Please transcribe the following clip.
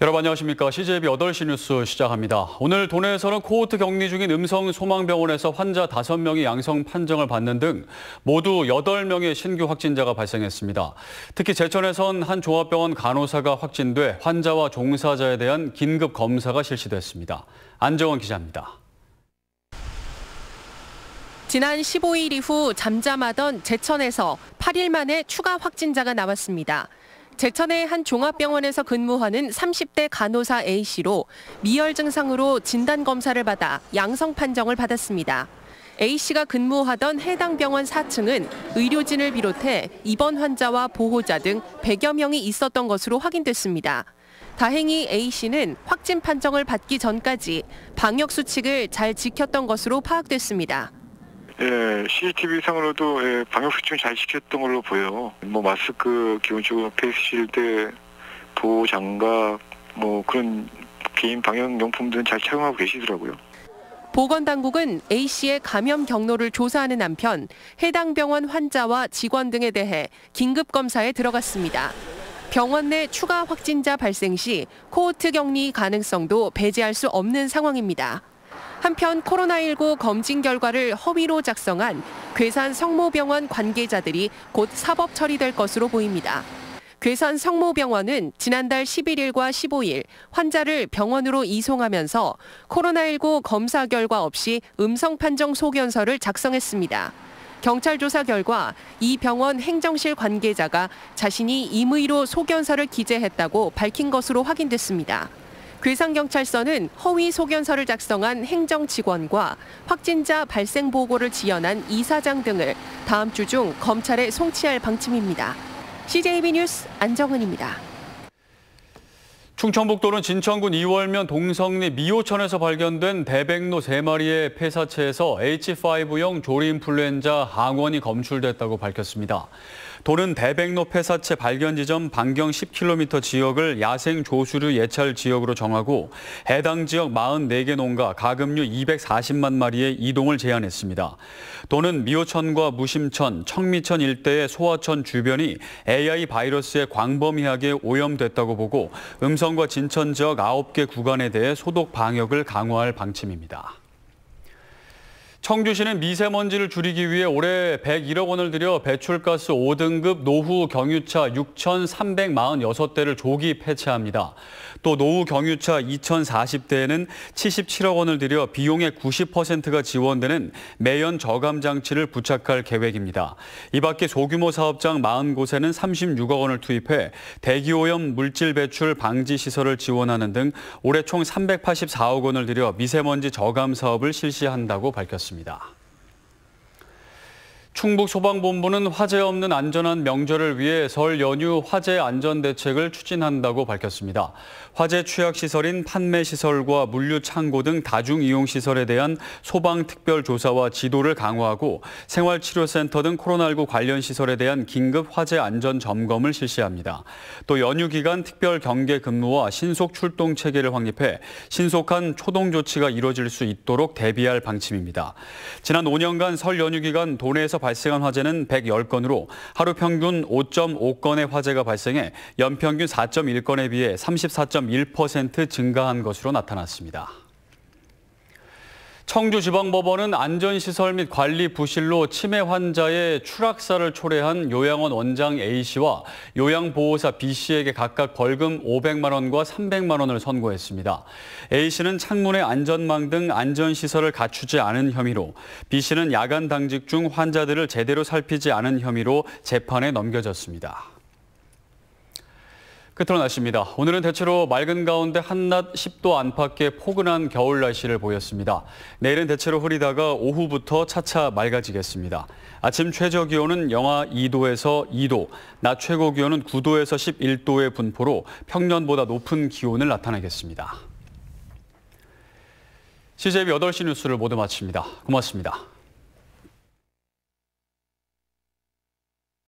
여러분 안녕하십니까. CJB 8시 뉴스 시작합니다. 오늘 도내에서는 코호트 격리 중인 음성소망병원에서 환자 5명이 양성 판정을 받는 등 모두 8명의 신규 확진자가 발생했습니다. 특히 제천에선 한 종합병원 간호사가 확진돼 환자와 종사자에 대한 긴급 검사가 실시됐습니다. 안정원 기자입니다. 지난 15일 이후 잠잠하던 제천에서 8일 만에 추가 확진자가 나왔습니다. 제천의 한 종합병원에서 근무하는 30대 간호사 A씨로 미열 증상으로 진단검사를 받아 양성 판정을 받았습니다. A씨가 근무하던 해당 병원 4층은 의료진을 비롯해 입원 환자와 보호자 등 100여 명이 있었던 것으로 확인됐습니다. 다행히 A씨는 확진 판정을 받기 전까지 방역 수칙을 잘 지켰던 것으로 파악됐습니다. CCTV상으로도 방역 수칙을 잘 지켰던 걸로 보여요. 마스크, 기본적으로 페이스실드, 보호 장갑, 그런 개인 방역 용품들은 잘 착용하고 계시더라고요. 보건당국은 A씨의 감염 경로를 조사하는 한편 해당 병원 환자와 직원 등에 대해 긴급 검사에 들어갔습니다. 병원 내 추가 확진자 발생 시 코호트 격리 가능성도 배제할 수 없는 상황입니다. 한편 코로나19 검진 결과를 허위로 작성한 괴산 성모병원 관계자들이 곧 사법 처리될 것으로 보입니다. 괴산 성모병원은 지난달 11일과 15일 환자를 병원으로 이송하면서 코로나19 검사 결과 없이 음성 판정 소견서를 작성했습니다. 경찰 조사 결과 이 병원 행정실 관계자가 자신이 임의로 소견서를 기재했다고 밝힌 것으로 확인됐습니다. 괴산경찰서는 허위 소견서를 작성한 행정직원과 확진자 발생 보고를 지연한 이사장 등을 다음 주 중 검찰에 송치할 방침입니다. CJB 뉴스 안정은입니다. 충청북도는 진천군 이월면 동성리 미호천에서 발견된 대백로 3마리의 폐사체에서 H5형 조류인플루엔자 항원이 검출됐다고 밝혔습니다. 도는 대백로 폐사체 발견 지점 반경 10km 지역을 야생 조수류 예찰 지역으로 정하고 해당 지역 44개 농가 가금류 240만 마리의 이동을 제한했습니다. 도는 미호천과 무심천, 청미천 일대의 소화천 주변이 AI 바이러스에 광범위하게 오염됐다고 보고 음성과 진천 지역 9개 구간에 대해 소독 방역을 강화할 방침입니다. 청주시는 미세먼지를 줄이기 위해 올해 101억 원을 들여 배출가스 5등급 노후 경유차 6,346대를 조기 폐차합니다. 또 노후 경유차 2,040대에는 77억 원을 들여 비용의 90%가 지원되는 매연 저감 장치를 부착할 계획입니다. 이 밖에 소규모 사업장 40곳에는 36억 원을 투입해 대기오염 물질 배출 방지 시설을 지원하는 등 올해 총 384억 원을 들여 미세먼지 저감 사업을 실시한다고 밝혔습니다. 충북소방본부는 화재 없는 안전한 명절을 위해 설 연휴 화재 안전 대책을 추진한다고 밝혔습니다. 화재 취약시설인 판매시설과 물류창고 등 다중이용시설에 대한 소방특별조사와 지도를 강화하고 생활치료센터 등 코로나19 관련 시설에 대한 긴급 화재 안전 점검을 실시합니다. 또 연휴 기간 특별 경계 근무와 신속 출동 체계를 확립해 신속한 초동 조치가 이루어질 수 있도록 대비할 방침입니다. 지난 5년간 설 연휴 기간 도내에서 발생한 화재는 110건으로 하루 평균 5.5건의 화재가 발생해 연평균 4.1건에 비해 34.1% 증가한 것으로 나타났습니다. 청주지방법원은 안전시설 및 관리 부실로 치매 환자의 추락사를 초래한 요양원 원장 A씨와 요양보호사 B씨에게 각각 벌금 500만 원과 300만 원을 선고했습니다. A씨는 창문의 안전망 등 안전시설을 갖추지 않은 혐의로, B씨는 야간 당직 중 환자들을 제대로 살피지 않은 혐의로 재판에 넘겨졌습니다. 끝으로 날씨입니다. 오늘은 대체로 맑은 가운데 한낮 10도 안팎의 포근한 겨울 날씨를 보였습니다. 내일은 대체로 흐리다가 오후부터 차차 맑아지겠습니다. 아침 최저 기온은 영하 2도에서 2도, 낮 최고 기온은 9도에서 11도의 분포로 평년보다 높은 기온을 나타내겠습니다. CJB 8시 뉴스를 모두 마칩니다. 고맙습니다.